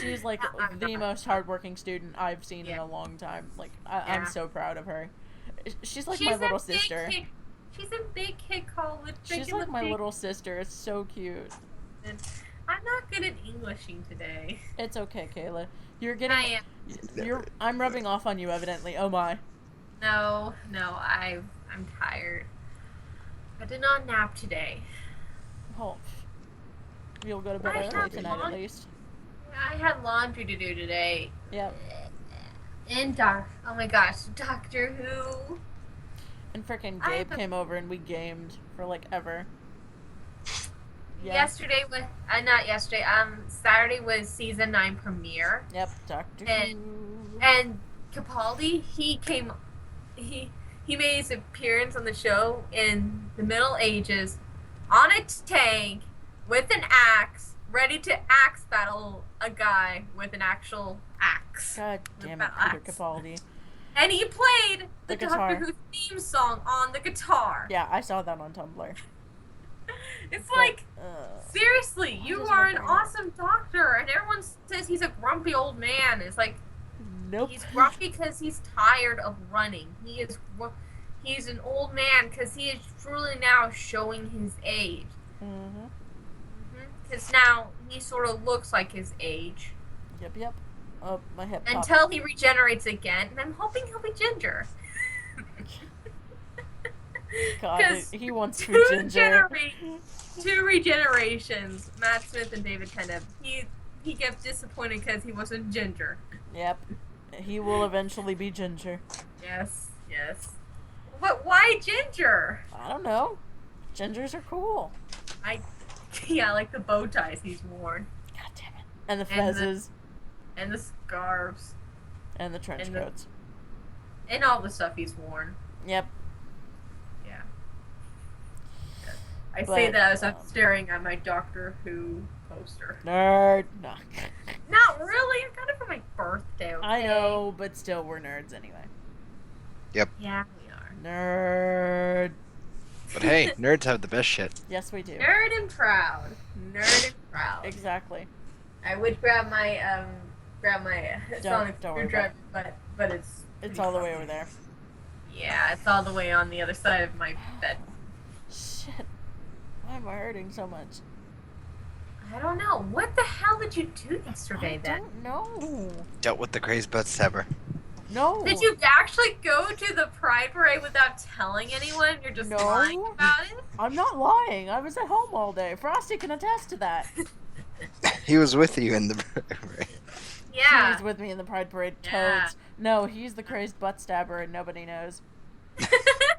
She's, like, the most hardworking student I've seen in Yeah. a long time. Like, I'm Yeah. so proud of her. She's like She's my in little big sister. kid- She's in big kid college. She's like my little sister. It's so cute. I'm not good at Englishing today. It's okay, Kayla. You're getting. I am. I'm rubbing off on you, evidently. Oh my. No, I'm tired. I did not nap today. Oh. You'll go to bed I early have tonight, at laun- least. I had laundry to do today. Yep. And oh my gosh, Doctor Who. And frickin' I Gabe have- came over and we gamed for like ever. Yeah. Yesterday was not yesterday. Saturday was season 9 premiere, Yep. Doctor And- Who. and Capaldi he made his appearance on the show in the Middle Ages, on a tank with an axe, ready to axe battle a guy with an actual axe. God damn it, With Peter axe. Capaldi. And he played The the guitar. Doctor Who theme song on the guitar. Yeah, I saw that on Tumblr. It's like, seriously, Why you does are my an brain- awesome doctor, and everyone says he's a grumpy old man. It's like, Nope. he's grumpy because he's tired of running. He's an old man because he is truly now showing his age. Mm-hmm. Because now he sort of looks like his age. Yep. Oh, my hip popped. Until he regenerates again, and I'm hoping he'll be Ginger. God, 'cause he wants to two be ginger. Two regenerations, Matt Smith and David Tennant. He gets disappointed because he wasn't Ginger. Yep. He will eventually be ginger. Yes. But why Ginger? I don't know. Gingers are cool. I like the bow ties he's worn. God damn it. And the And the- fezzes. And the scarves. And the trench and the- coats. And all the stuff he's worn. Yep. Yeah. I But, say that as I'm staring at my Doctor Who poster. Nerd. No. Not really. I got it for my birthday. Okay? I know, but still, we're nerds anyway. Yeah, we are. Nerd. But hey, nerds have the best shit. Yes, we do. Nerd and proud. Nerd and proud. Exactly. I would grab my sonic don't worry screwdriver, but it's It's pretty all the way fucking- over there. Yeah, it's all the way on the other side of my bed. Shit. Why am I hurting so much? I don't know. What the hell did you do yesterday I then? don't know. Dealt with the crazy butt stabber. No. Did you actually go to the Pride Parade without telling anyone? You're just No. lying about it? I'm not lying. I was at home all day. Frosty can attest to that. He was with you in the. He Yeah. was with me in the Pride Parade. Yeah. Toads. No, he's the crazed butt stabber and nobody knows.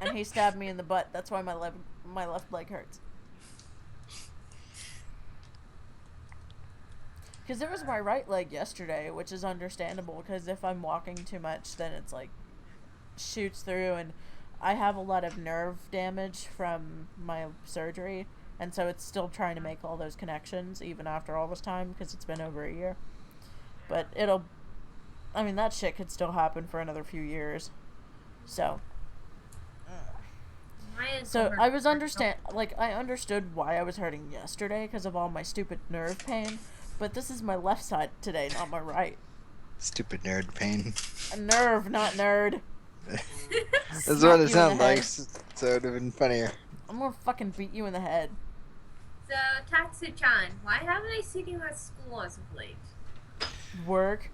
And he stabbed me in the butt. That's why my left leg hurts. Because it was my right leg yesterday, which is understandable, because if I'm walking too much, then it's like shoots through, and I have a lot of nerve damage from my surgery, And so it's still trying to make all those connections even after all this time because it's been over a year. But that shit could still happen for another few years. So I understood why I was hurting yesterday because of all my stupid nerve pain, but this is my left side today, not my right. Stupid nerd pain. A nerve, not nerd. That's what it sounds like, so it would have been funnier. I'm gonna fucking beat you in the head. So, Tatsu-chan, why haven't I seen you at school as of late? Work.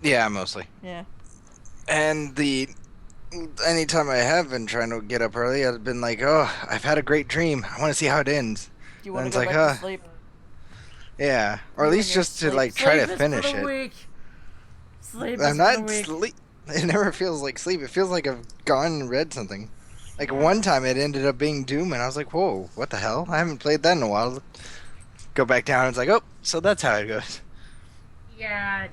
Yeah, mostly. Yeah. And anytime I have been trying to get up early, I've been like, oh, I've had a great dream. I want to see how it ends. Do you want to go back to sleep? Yeah, or at least just to try to finish it. Week. Sleep I'm is not for the week. sleep. It never feels like sleep. It feels like I've gone and read something. Like one time it ended up being Doom, and I was like, whoa, what the hell? I haven't played that in a while. Go back down, and it's like, oh, so that's how it goes. Yeah,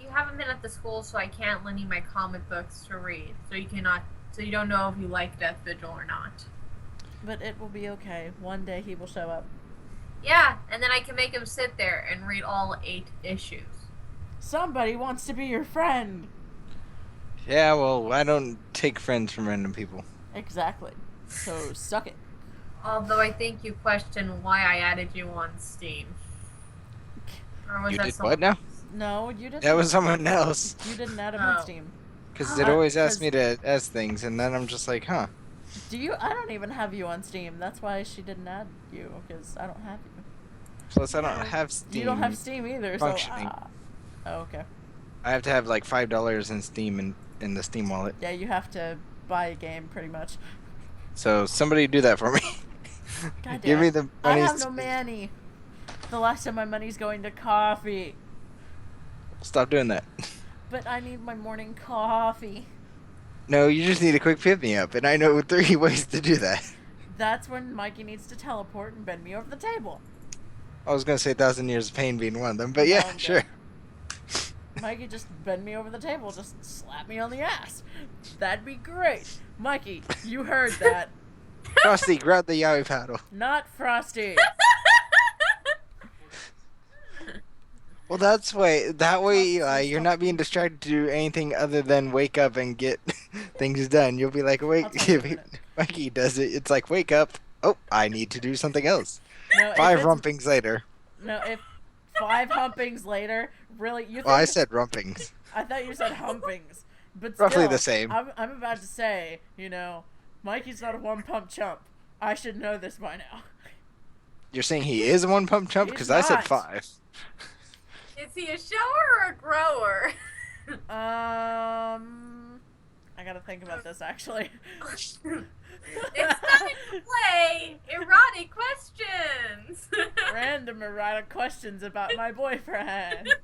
you haven't been at the school, so I can't lend you my comic books to read. So you don't know if you like Death Vigil or not. But it will be okay. One day he will show up. Yeah, and then I can make him sit there and read all 8 issues. Somebody wants to be your friend. Yeah, well, I don't take friends from random people. Exactly. So suck it. Although I think you question why I added you on Steam. Or was You that did someone what now? else? No, you didn't. That was someone else. You didn't add him on Steam. Because it always asks me to ask things, and then I'm just like, huh. I don't even have you on Steam. That's why she didn't add you, because I don't have you. Plus, I don't have Steam. You don't have Steam either, functioning. so... Oh, okay. I have to have like $5 in Steam in the Steam wallet. Yeah, you have to buy a game, pretty much. So, somebody do that for me. God damn. Give me the money. I have no money. The last time my money's going to coffee. Stop doing that. But I need my morning coffee. No, you just need a quick pick me up, and I know 3 ways to do that. That's when Mikey needs to teleport and bend me over the table. I was gonna say 1,000 Years of Pain being one of them, but yeah, No, sure. Mikey, just bend me over the table. Just slap me on the ass. That'd be great. Mikey, you heard that. Frosty, grab the yaoi paddle. Not Frosty. Well, that way, you're not being distracted to do anything other than wake up and get things done. You'll be like, wait, I'll tell you in a minute. Mikey does it. It's like, wake up. Oh, I need to do something else. No, 5 rumpings later. No, if 5 humpings later, really, you think... Well, I said rumpings. I thought you said humpings. But Roughly still, the same. I'm about to say, Mikey's not a one-pump chump. I should know this by now. You're saying he is a one-pump chump? He's Because I said not. 5. Is he a shower or a grower? I gotta think about this, actually. It's time to play erotic questions. Random erotic questions about my boyfriend.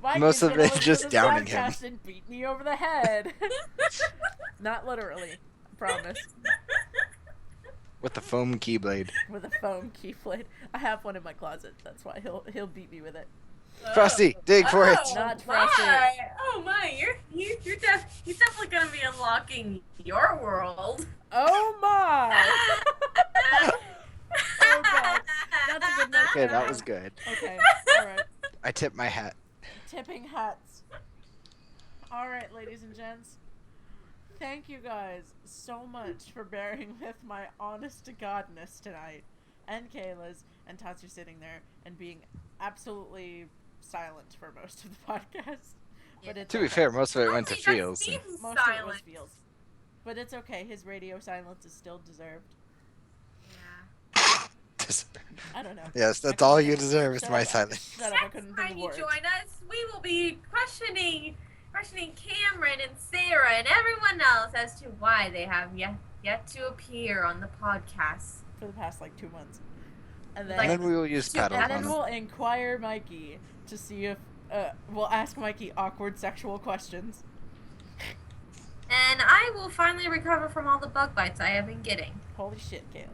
Mikey's Most of gonna it listen just to this downing him. podcast and beat me over the head. Not literally, I promise. With the foam keyblade. With a foam keyblade. I have one in my closet. That's why he'll beat me with it. Frosty, dig for it. Not Frosty. Oh my! You're definitely gonna be unlocking your world. Oh my! Oh god, that's a good note. Okay, that was good. Okay, all right. I tipped my hat. Tipping hats. All right, ladies and gents. Thank you guys so much for bearing with my honest to godness tonight, and Kayla's, and Tatsu sitting there and being absolutely silent for most of the podcast. But it's To be okay. fair, most of it went to Don't think Feels. that and- seems Most of it was silent. feels. But it's okay. His radio silence is still deserved. Yeah. I don't know. Yes, I that's all couldn't you think- deserve is Shut my up. silence. Shut up, I couldn't Next think time of you words. join us, we will be questioning Cameron and Sarah and everyone else as to why they have yet to appear on the podcast. For the past, 2 months. And Like- And then, then we will use Super- paddles and on then them. we'll inquire Mikey to see if, we'll ask Mikey awkward sexual questions. And I will finally recover from all the bug bites I have been getting. Holy shit, Kayla.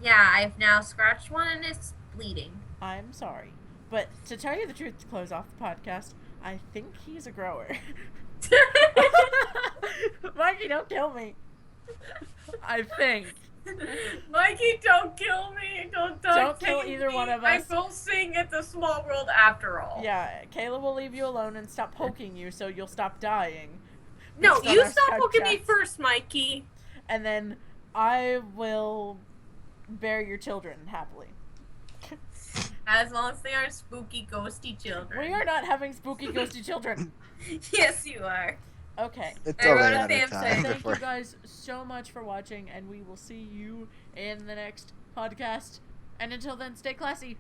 Yeah, I've now scratched one and it's bleeding. I'm sorry. But to tell you the truth, to close off the podcast, I think he's a grower. Mikey, don't kill me. I think. Mikey, don't kill me. Don't kill either one of us. I will sing It's a Small World after all. Yeah, Kayla will leave you alone and stop poking you so you'll stop dying. No, Based on you our stop Skype poking me chats. first, Mikey. And then I will bear your children happily. As long as they are spooky, ghosty children. We are not having spooky, ghosty children. Yes, you are. Okay. It's I only wrote a a matter damn of time thing. Thank before. you guys so much for watching, and we will see you in the next podcast. And until then, stay classy.